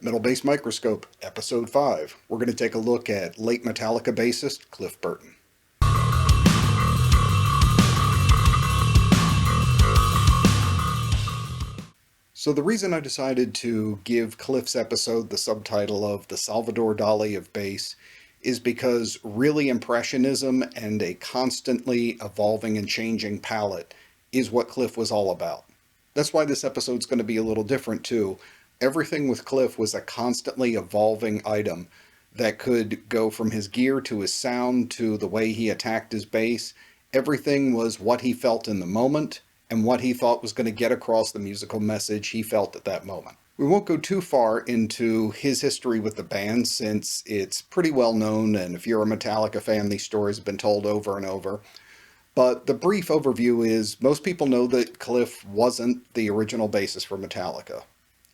Metal Bass Microscope, Episode 5. We're going to take a look at late Metallica bassist Cliff Burton. So the reason I decided to give Cliff's episode the subtitle of The Salvador Dali of Bass is because really impressionism and a constantly evolving and changing palette is what Cliff was all about. That's why this episode's going to be a little different too. Everything with Cliff was a constantly evolving item that could go from his gear to his sound to the way he attacked his bass. Everything was what he felt in the moment and what he thought was going to get across the musical message he felt at that moment. We won't go too far into his history with the band since it's pretty well known, and if you're a Metallica fan, these stories have been told over and over. But the brief overview is most people know that Cliff wasn't the original bassist for Metallica.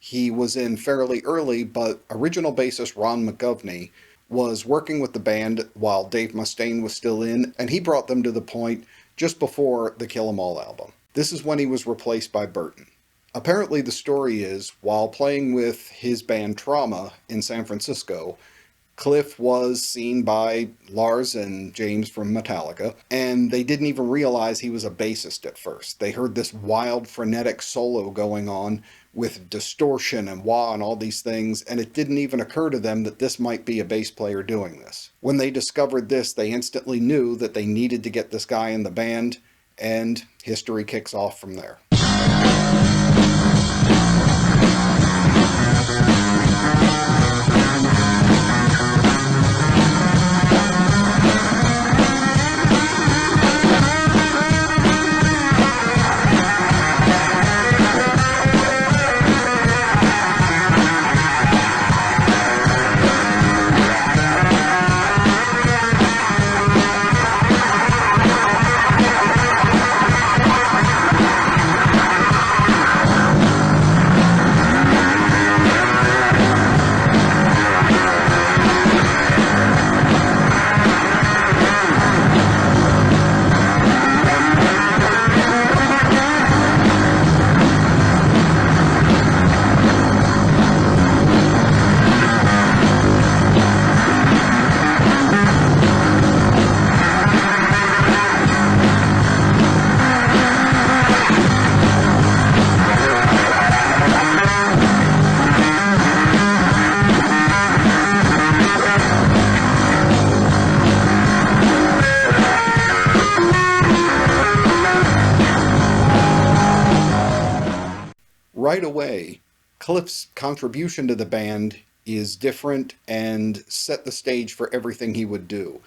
He was in fairly early, but original bassist RodneyMcGlothlin was working with the band while Dave Mustaine was still in, and he brought them to the point just before the Kill 'Em All album. This is when he was replaced by Burton. Apparently the story is, while playing with his band Trauma in San Francisco, Cliff was seen by Lars and James from Metallica, and they didn't even realize he was a bassist at first. They heard this wild, frenetic solo going on with distortion and wah and all these things, and it didn't even occur to them that this might be a bass player doing this. When they discovered this, they instantly knew that they needed to get this guy in the band, and history kicks off from there. Right away, Cliff's contribution to the band is different and set the stage for everything he would do.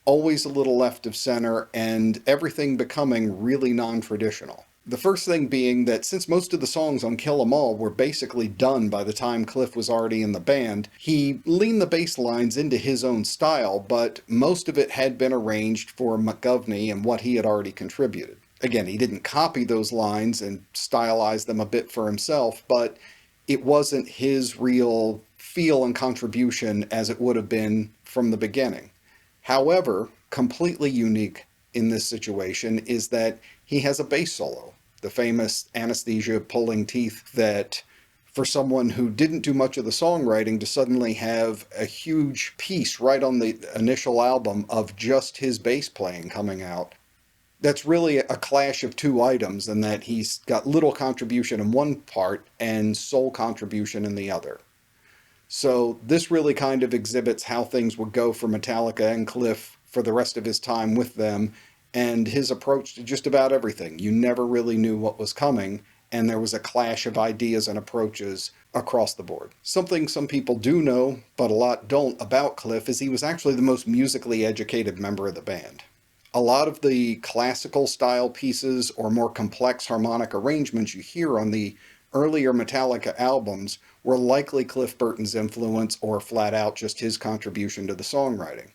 Always a little left of center and everything becoming really non-traditional. The first thing being that since most of the songs on Kill 'Em All were basically done by the time Cliff was already in the band, he leaned the bass lines into his own style, but most of it had been arranged for McGovney and what he had already contributed. Again, he didn't copy those lines and stylize them a bit for himself, but it wasn't his real feel and contribution as it would have been from the beginning. However, completely unique in this situation is that he has a bass solo, the famous anesthesia pulling teeth that for someone who didn't do much of the songwriting to suddenly have a huge piece right on the initial album of just his bass playing coming out. That's really a clash of two items in that he's got little contribution in one part and sole contribution in the other. So this really kind of exhibits how things would go for Metallica and Cliff for the rest of his time with them and his approach to just about everything. You never really knew what was coming, and there was a clash of ideas and approaches across the board. Something some people do know, but a lot don't, about Cliff is he was actually the most musically educated member of the band. A lot of the classical style pieces or more complex harmonic arrangements you hear on the earlier Metallica albums were likely Cliff Burton's influence or flat out just his contribution to the songwriting.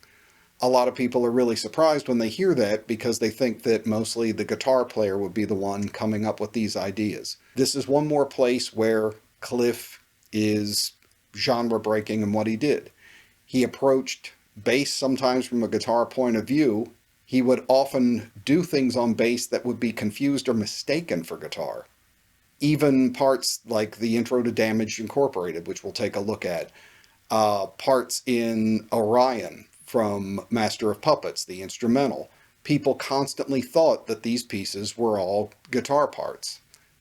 A lot of people are really surprised when they hear that because they think that mostly the guitar player would be the one coming up with these ideas. This is one more place where Cliff is genre breaking in what he did. He approached bass sometimes from a guitar point of view. He would often do things on bass that would be confused or mistaken for guitar. Even parts like the intro to Damage Incorporated, which we'll take a look at, parts in Orion from Master of Puppets, the instrumental. People constantly thought that these pieces were all guitar parts.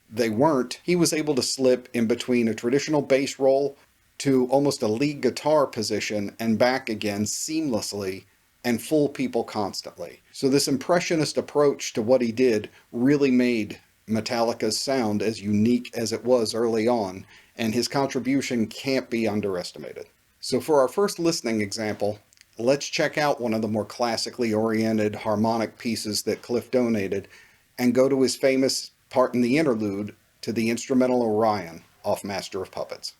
They weren't. He was able to slip in between a traditional bass roll to almost a lead guitar position and back again seamlessly and fool people constantly. So this impressionist approach to what he did really made Metallica's sound as unique as it was early on, and his contribution can't be underestimated. So for our first listening example, let's check out one of the more classically oriented harmonic pieces that Cliff donated and go to his famous part in the interlude to the instrumental Orion off Master of Puppets.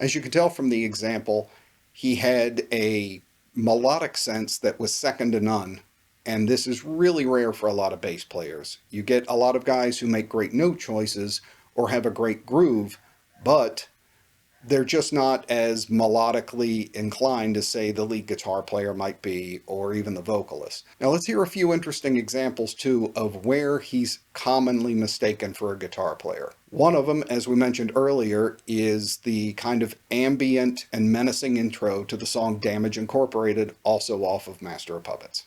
As you can tell from the example, he had a melodic sense that was second to none, and this is really rare for a lot of bass players. You get a lot of guys who make great note choices or have a great groove, but they're just not as melodically inclined as, say, the lead guitar player might be, or even the vocalist. Now let's hear a few interesting examples, too, of where he's commonly mistaken for a guitar player. One of them, as we mentioned earlier, is the kind of ambient and menacing intro to the song Damage Incorporated, also off of Master of Puppets.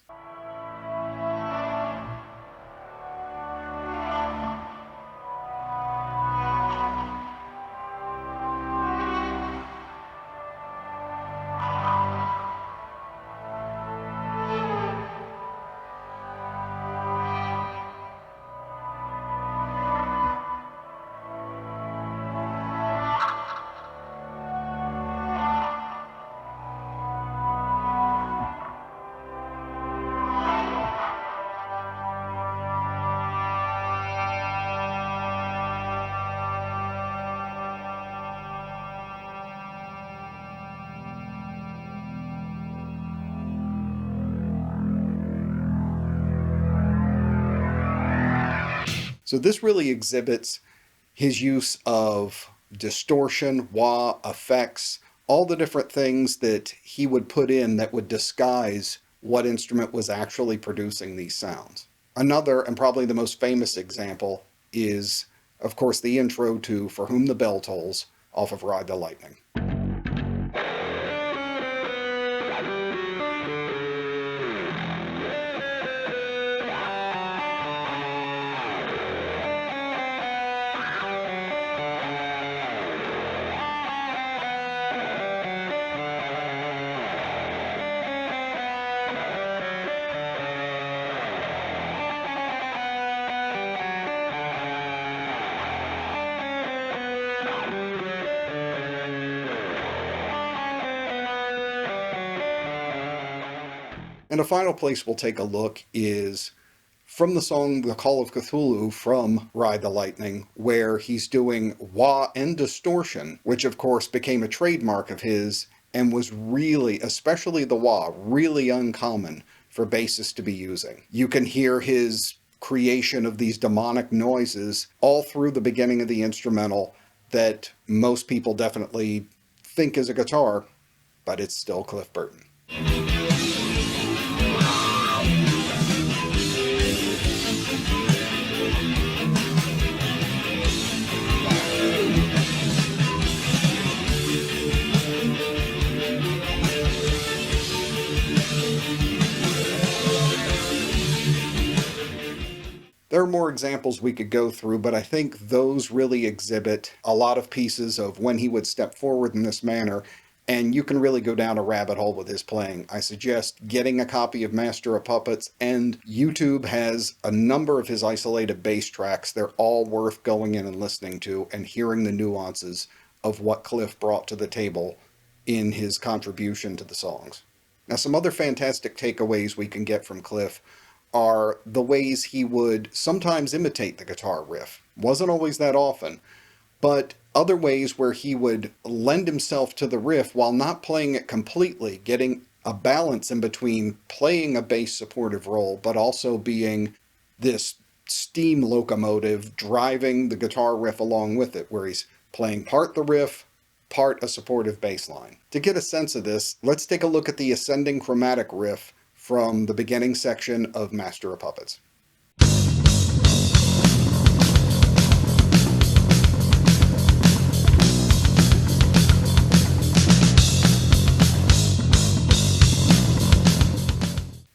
So this really exhibits his use of distortion, wah, effects, all the different things that he would put in that would disguise what instrument was actually producing these sounds. Another, and probably the most famous example, is, of course, the intro to For Whom the Bell Tolls off of Ride the Lightning. And a final place we'll take a look is from the song The Call of Cthulhu from Ride the Lightning, where he's doing wah and distortion, which of course became a trademark of his and was really, especially the wah, really uncommon for bassists to be using. You can hear his creation of these demonic noises all through the beginning of the instrumental that most people definitely think is a guitar, but it's still Cliff Burton. There are more examples we could go through, but I think those really exhibit a lot of pieces of when he would step forward in this manner, and you can really go down a rabbit hole with his playing. I suggest getting a copy of Master of Puppets, and YouTube has a number of his isolated bass tracks. They're all worth going in and listening to and hearing the nuances of what Cliff brought to the table in his contribution to the songs. Now, some other fantastic takeaways we can get from Cliff are the ways he would sometimes imitate the guitar riff. Wasn't always that often, but other ways where he would lend himself to the riff while not playing it completely, getting a balance in between playing a bass supportive role, but also being this steam locomotive driving the guitar riff along with it, where he's playing part the riff, part a supportive bass line. To get a sense of this, let's take a look at the ascending chromatic riff from the beginning section of Master of Puppets.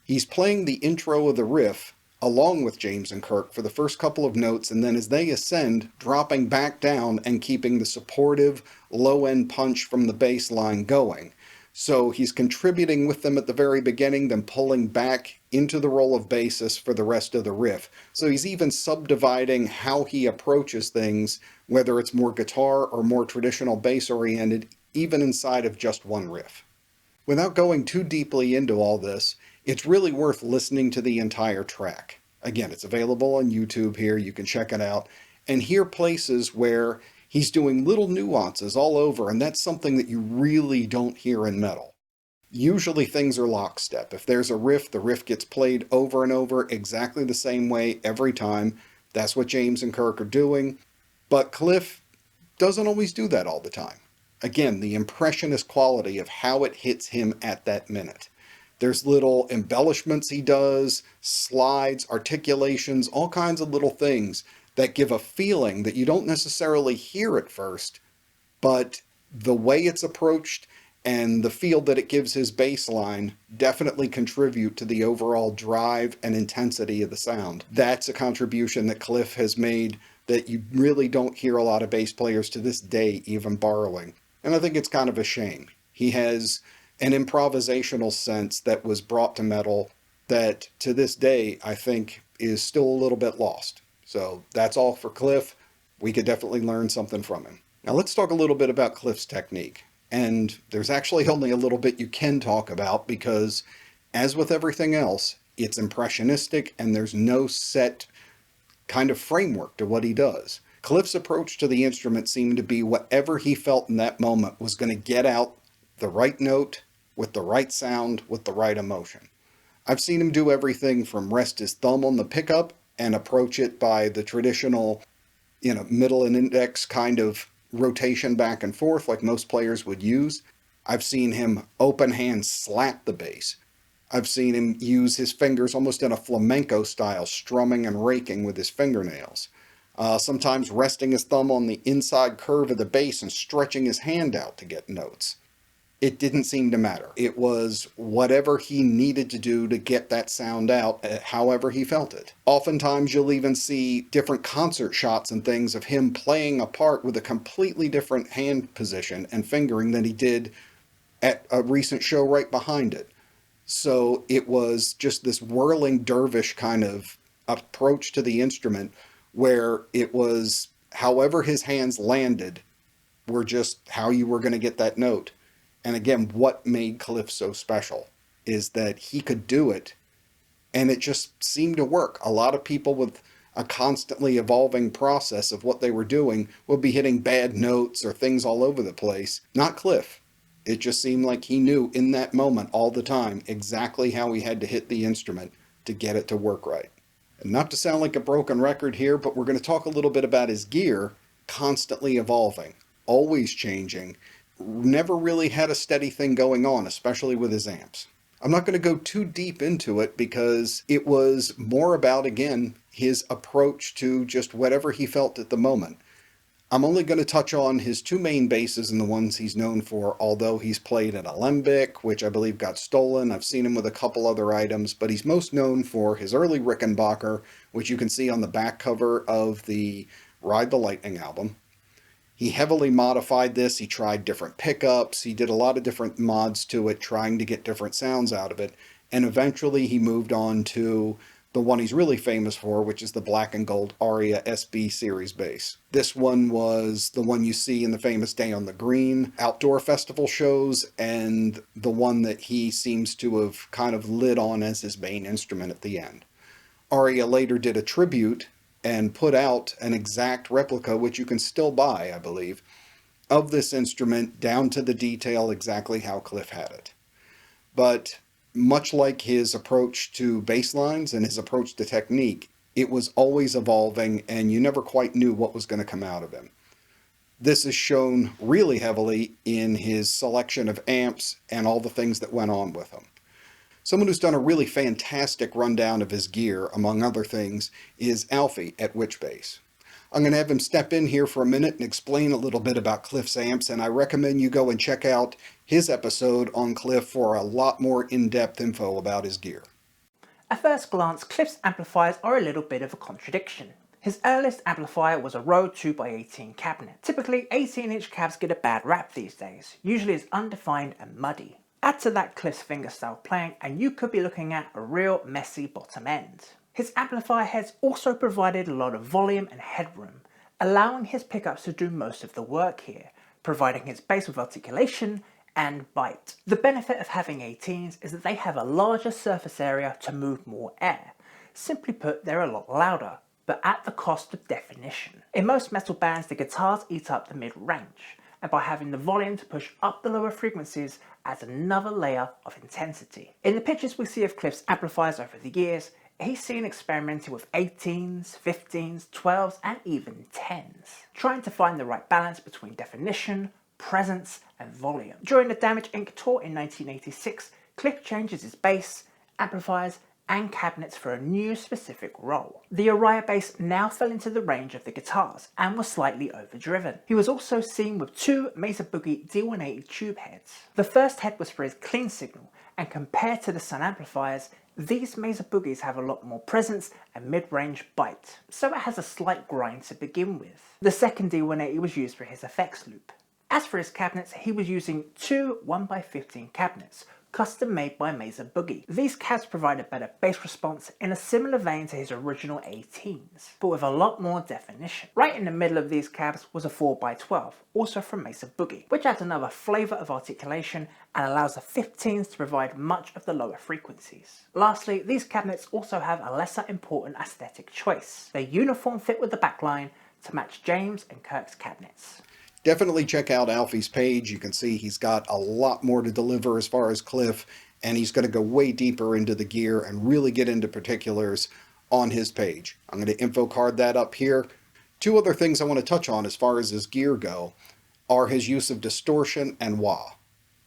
He's playing the intro of the riff along with James and Kirk for the first couple of notes, and then as they ascend, dropping back down and keeping the supportive low-end punch from the bass line going. So he's contributing with them at the very beginning, then pulling back into the role of bassist for the rest of the riff. So he's even subdividing how he approaches things, whether it's more guitar or more traditional bass-oriented, even inside of just one riff. Without going too deeply into all this, it's really worth listening to the entire track. Again, it's available on YouTube here, you can check it out, and hear places where he's doing little nuances all over, and that's something that you really don't hear in metal. Usually things are lockstep. If there's a riff, the riff gets played over and over exactly the same way every time. That's what James and Kirk are doing, but Cliff doesn't always do that all the time. Again, the impressionist quality of how it hits him at that minute. There's little embellishments he does, slides, articulations, all kinds of little things that give a feeling that you don't necessarily hear at first, but the way it's approached and the feel that it gives his bass line definitely contribute to the overall drive and intensity of the sound. That's a contribution that Cliff has made that you really don't hear a lot of bass players to this day even borrowing. And I think it's kind of a shame. He has an improvisational sense that was brought to metal that to this day I think is still a little bit lost. So that's all for Cliff. We could definitely learn something from him. Now let's talk a little bit about Cliff's technique. And there's actually only a little bit you can talk about because, as with everything else, it's impressionistic and there's no set kind of framework to what he does. Cliff's approach to the instrument seemed to be whatever he felt in that moment was going to get out the right note, with the right sound, with the right emotion. I've seen him do everything from rest his thumb on the pickup and approach it by the traditional, middle and index kind of rotation back and forth like most players would use. I've seen him open hand slap the bass. I've seen him use his fingers almost in a flamenco style, strumming and raking with his fingernails. Sometimes resting his thumb on the inside curve of the bass and stretching his hand out to get notes. It didn't seem to matter. It was whatever he needed to do to get that sound out, however he felt it. Oftentimes you'll even see different concert shots and things of him playing a part with a completely different hand position and fingering than he did at a recent show right behind it. So it was just this whirling dervish kind of approach to the instrument where it was however his hands landed were just how you were going to get that note. And again, what made Cliff so special is that he could do it and it just seemed to work. A lot of people with a constantly evolving process of what they were doing would be hitting bad notes or things all over the place. Not Cliff. It just seemed like he knew in that moment all the time exactly how he had to hit the instrument to get it to work right. And not to sound like a broken record here, but we're going to talk a little bit about his gear constantly evolving, always changing. Never really had a steady thing going on, especially with his amps. I'm not going to go too deep into it because it was more about, again, his approach to just whatever he felt at the moment. I'm only going to touch on his two main basses and the ones he's known for, although he's played an Alembic, which I believe got stolen. I've seen him with a couple other items, but he's most known for his early Rickenbacker, which you can see on the back cover of the Ride the Lightning album. He heavily modified this. He tried different pickups. He did a lot of different mods to it, trying to get different sounds out of it. And eventually he moved on to the one he's really famous for, which is the black and gold Aria SB series bass. This one was the one you see in the famous Day on the Green outdoor festival shows, and the one that he seems to have kind of lit on as his main instrument at the end. Aria later did a tribute and put out an exact replica, which you can still buy, I believe, of this instrument down to the detail exactly how Cliff had it. But much like his approach to bass lines and his approach to technique, it was always evolving and you never quite knew what was going to come out of him. This is shown really heavily in his selection of amps and all the things that went on with them. Someone who's done a really fantastic rundown of his gear, among other things, is Alfie at Witchbass. I'm going to have him step in here for a minute and explain a little bit about Cliff's amps, and I recommend you go and check out his episode on Cliff for a lot more in-depth info about his gear. At first glance, Cliff's amplifiers are a little bit of a contradiction. His earliest amplifier was a Rode 2x18 cabinet. Typically, 18-inch cabs get a bad rap these days, usually as undefined and muddy. Add to that Cliff's fingerstyle playing and you could be looking at a real messy bottom end. His amplifier heads also provided a lot of volume and headroom, allowing his pickups to do most of the work here, providing his bass with articulation and bite. The benefit of having 18s is that they have a larger surface area to move more air. Simply put, they're a lot louder, but at the cost of definition. In most metal bands, the guitars eat up the mid-range, and by having the volume to push up the lower frequencies adds another layer of intensity. In the pictures we see of Cliff's amplifiers over the years, he's seen experimenting with 18s, 15s, 12s and even 10s, trying to find the right balance between definition, presence and volume. During the Damage Inc. tour in 1986, Cliff changes his bass, amplifiers and cabinets for a new specific role. The Orion bass now fell into the range of the guitars and was slightly overdriven. He was also seen with two Mesa Boogie D180 tube heads. The first head was for his clean signal, and compared to the Sun amplifiers, these Mesa Boogies have a lot more presence and mid-range bite, so it has a slight grind to begin with. The second D180 was used for his effects loop. As for his cabinets, he was using two 1x15 cabinets, custom made by Mesa Boogie. These cabs provide a better bass response in a similar vein to his original 18s, but with a lot more definition. Right in the middle of these cabs was a 4x12, also from Mesa Boogie, which adds another flavour of articulation and allows the 15s to provide much of the lower frequencies. Lastly, these cabinets also have a lesser important aesthetic choice. They uniform fit with the backline to match James and Kirk's cabinets. Definitely check out Alfie's page. You can see he's got a lot more to deliver as far as Cliff, and he's going to go way deeper into the gear and really get into particulars on his page. I'm going to info card that up here. Two other things I want to touch on as far as his gear go are his use of distortion and wah.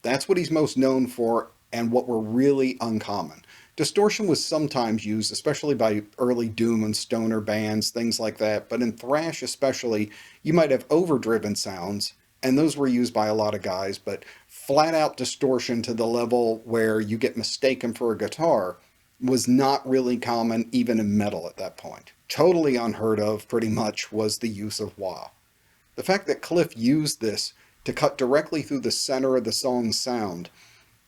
That's what he's most known for and what were really uncommon. Distortion was sometimes used, especially by early doom and stoner bands, things like that, but in thrash especially, you might have overdriven sounds, and those were used by a lot of guys, but flat out distortion to the level where you get mistaken for a guitar was not really common even in metal at that point. Totally unheard of, pretty much, was the use of wah. The fact that Cliff used this to cut directly through the center of the song's sound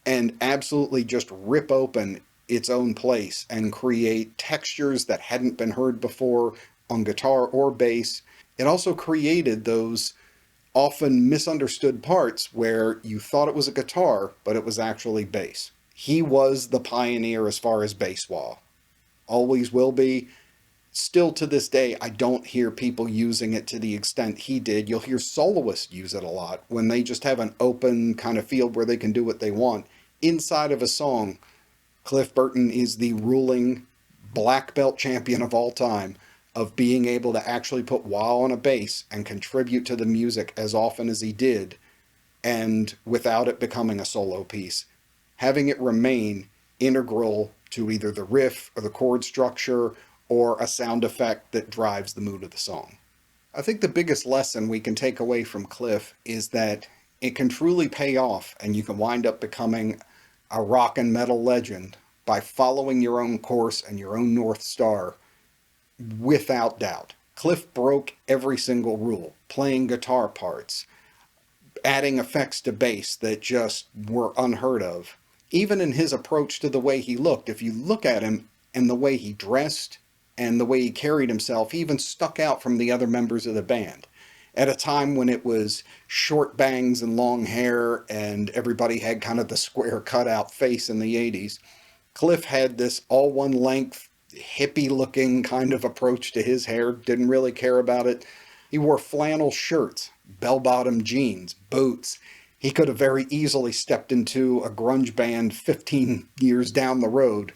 and absolutely just rip open its own place and create textures that hadn't been heard before on guitar or bass. It also created those often misunderstood parts where you thought it was a guitar, but it was actually bass. He was the pioneer as far as bass wah. Always will be. Still to this day, I don't hear people using it to the extent he did. You'll hear soloists use it a lot when they just have an open kind of field where they can do what they want. Inside of a song, Cliff Burton is the ruling black belt champion of all time of being able to actually put wah on a bass and contribute to the music as often as he did, and without it becoming a solo piece, having it remain integral to either the riff or the chord structure or a sound effect that drives the mood of the song. I think the biggest lesson we can take away from Cliff is that it can truly pay off and you can wind up becoming a rock and metal legend by following your own course and your own North Star without doubt. Cliff broke every single rule, playing guitar parts, adding effects to bass that just were unheard of. Even in his approach to the way he looked, if you look at him, and the way he dressed and the way he carried himself even stuck out from the other members of the band. At a time when it was short bangs and long hair and everybody had kind of the square cutout face in the 80s, Cliff had this all one length, hippie looking kind of approach to his hair, didn't really care about it. He wore flannel shirts, bell bottom jeans, boots. He could have very easily stepped into a grunge band 15 years down the road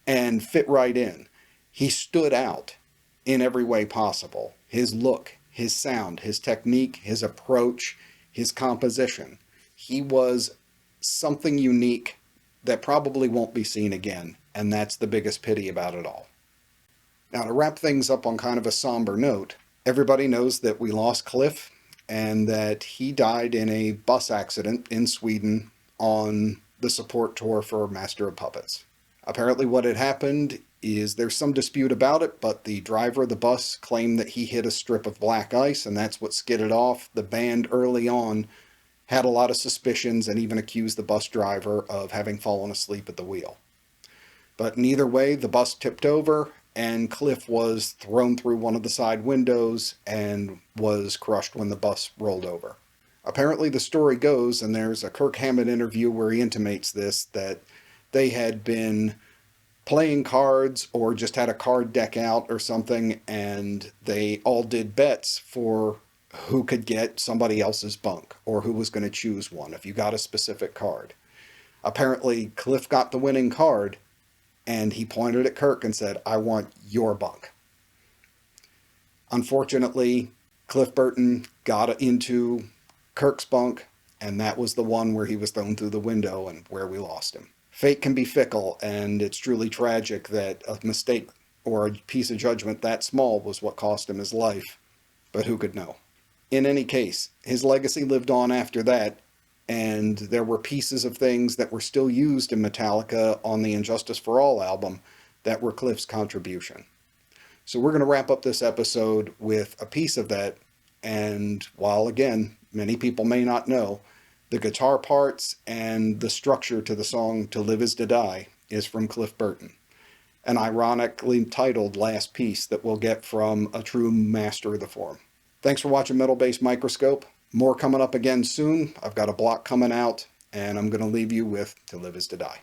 and fit right in. He stood out in every way possible. His look, his sound, his technique, his approach, his composition. He was something unique that probably won't be seen again, and that's the biggest pity about it all. Now, to wrap things up on kind of a somber note, everybody knows that we lost Cliff and that he died in a bus accident in Sweden on the support tour for Master of Puppets. Apparently what had happened is there's some dispute about it, but the driver of the bus claimed that he hit a strip of black ice and that's what skidded off. The band early on had a lot of suspicions and even accused the bus driver of having fallen asleep at the wheel. But in either way, the bus tipped over and Cliff was thrown through one of the side windows and was crushed when the bus rolled over. Apparently the story goes, and there's a Kirk Hammett interview where he intimates this, that they had been playing cards or just had a card deck out or something, and they all did bets for who could get somebody else's bunk or who was going to choose one if you got a specific card. Apparently Cliff got the winning card and he pointed at Kirk and said, "I want your bunk." Unfortunately, Cliff Burton got into Kirk's bunk, and that was the one where he was thrown through the window and where we lost him. Fate can be fickle, and it's truly tragic that a mistake or a piece of judgment that small was what cost him his life, but who could know? In any case, his legacy lived on after that, and there were pieces of things that were still used in Metallica on the Injustice for All album that were Cliff's contribution. So we're going to wrap up this episode with a piece of that, and while again, many people may not know, the guitar parts and the structure to the song To Live Is to Die is from Cliff Burton, an ironically titled last piece that we'll get from a true master of the form. Thanks for watching Metal Bass Microscope. More coming up again soon. I've got a block coming out, and I'm going to leave you with To Live Is to Die.